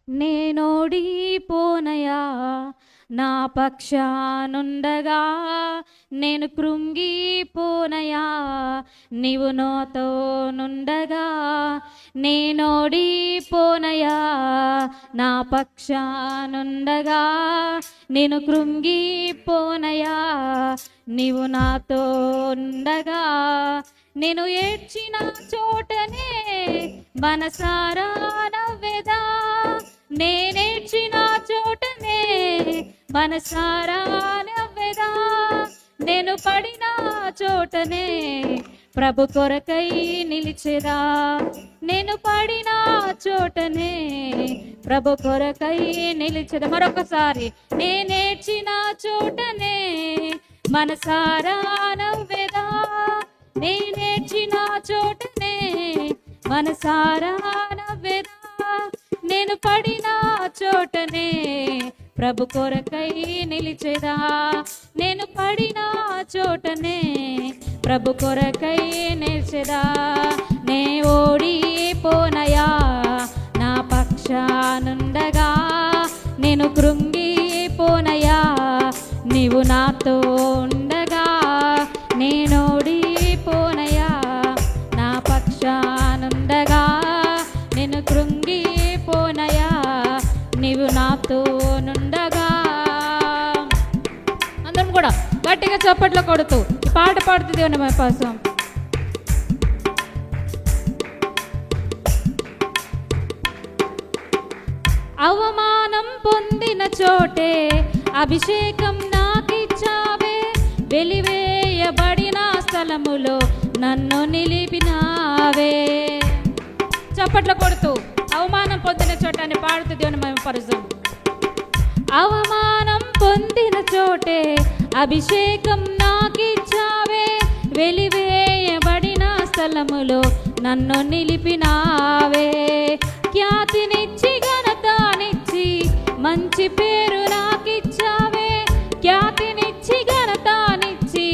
నేనోడిపోనయా, నా పక్షానుండగా నేను కృంగిపోనయా, నీవు నాతో నుండగా. నేనోడిపోనయా, నా పక్షానుండగా నేను కృంగిపోనయా, నీవు నాతో ఉండగా. నేను ఏడ్చిన చోటనే మనసారా నవ్వెదా, నేనేడ్చిన చోటనే మనసారా నవ్వెదా. నేను పడిన చోటనే ప్రభు కొరకై నిలిచెదా, నేను పడిన చోటనే ప్రభు కొరకై నిలిచెదా. మరొకసారి, నేనేడ్చిన చోటనే మనసారా నవ్వెదా, నేనేడ్చిన చోటనే మనసారా నవ్వెదా. నేను పడిన చోటనే ప్రభు కొరకై నిలిచెదా, నేను పడిన చోటనే ప్రభు కొరకై నిలిచెదా. నే ఓడిపోనయా, నా పక్షానుండగా నేను కృంగిపోనయా, నీవు నాతో ఉండగా. నేనోడిపోనయా, నా పక్షానుండగా నేను కృంగిపోనయా, నీవు నాతో నుండగా. అందరం కూడా గట్టిగా చప్పట్లు కొడుతూ ఈ పాట పాడుతూ దేవుని కోసం. అవమానం పొందిన చోటే అభిషేకం నాకిచ్చావే, వెలివేయబడిన స్థలములో నన్ను నిలిపినావే. చప్పట్లు కొడుతూ అవమానం పొందిన చోట అని పాడుతూ దేవుని మహిమపరుస్తాం. అవమానం పొందిన చోటే అభిషేకం నాకిచ్చావే, వెలివేయబడిన స్థలములో నన్ను నిలిపినావే. ఖ్యాతినిచ్చి ఘనతనిచ్చి మంచి పేరు నాకిచ్చావే, ఖ్యాతినిచ్చి ఘనతనిచ్చి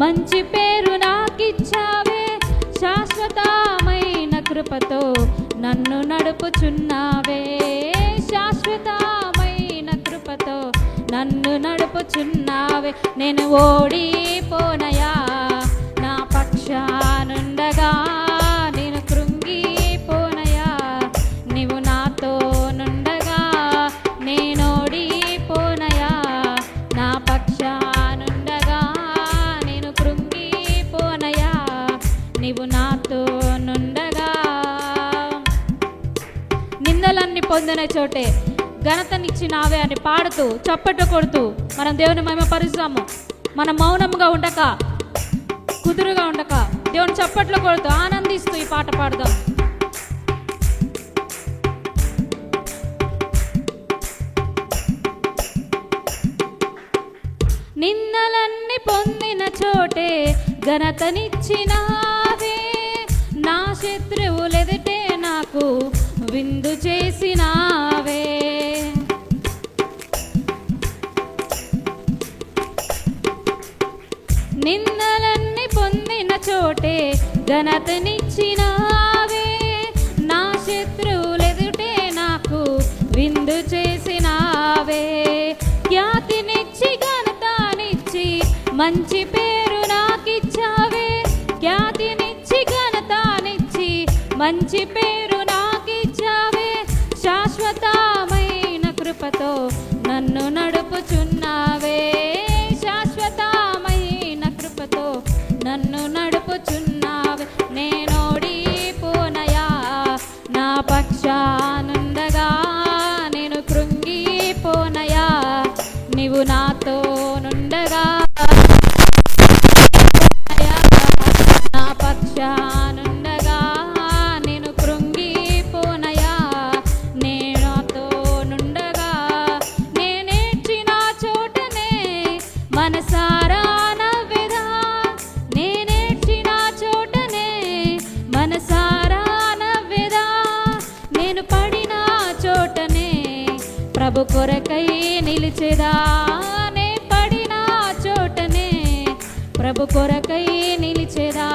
మంచి పేరు నాకిచ్చావే. శాశ్వతమైన కృపతో నన్ను నడుపుచున్నావే, శాశ్వతమైన కృపతో నన్ను నడుపుచున్నావే. నేను ఓడిపోనయా, నా పక్షానుండగా నేను కృంగిపోనయా, నీవు నాతో నుండగా. నేనోడిపోనయా, నా పక్షానుండగా నేను కృంగిపోనయా, నీవు నాతో నుండగా. నిందలన్నీ పొందిన చోటే ఘనతనిచ్చినావే అని పాడుతూ చప్పట్లు కొడుతూ మనం దేవుని మహిమపరుస్తాము. మనం మౌనంగా ఉండక, కుదురుగా ఉండక దేవుని చప్పట్లు కొడుతూ ఆనందిస్తూ ఈ పాట పాడుదాం. నిందలన్నీ పొందిన చోటే ఘనతనిచ్చినావే, నా శత్రువులెదుటే నాకు విందు చేసినావే. నిందలన్నీ పొందిన చోటే ఘనతనిచ్చినావే, నా శత్రువులెదుటే నాకు విందు చేసినావే. ఖ్యాతినిచ్చి ఘనతనిచ్చి మంచి పేరు నాకిచ్చావే, ఖ్యాతినిచ్చి ఘనతనిచ్చి మంచి పేరు నాకిచ్చావే. శాశ్వతమైన కృపతో నన్ను నడుపుచున్నావే, శాశ్వతమైన కృపతో నన్ను నడుపుచున్నావే. నేనోడిపోనయా, నా పక్షానుండగా నేను కృంగిపోనయా, నీవు నాతో నుండగా. నా పక్షానుండగా నేను కృంగిపోనయా, నేనాతో నుండగా. నేనేడ్చిన చోటనే మనసారా నవ్వెదా, నేనేడ్చిన చోటనే మనసారా నవ్వెదా. నేను పడిన చోటనే ప్రభు కొరకై నిలిచెదా, నే పడిన చోటనే ప్రభు కొరకై నిలిచెదా.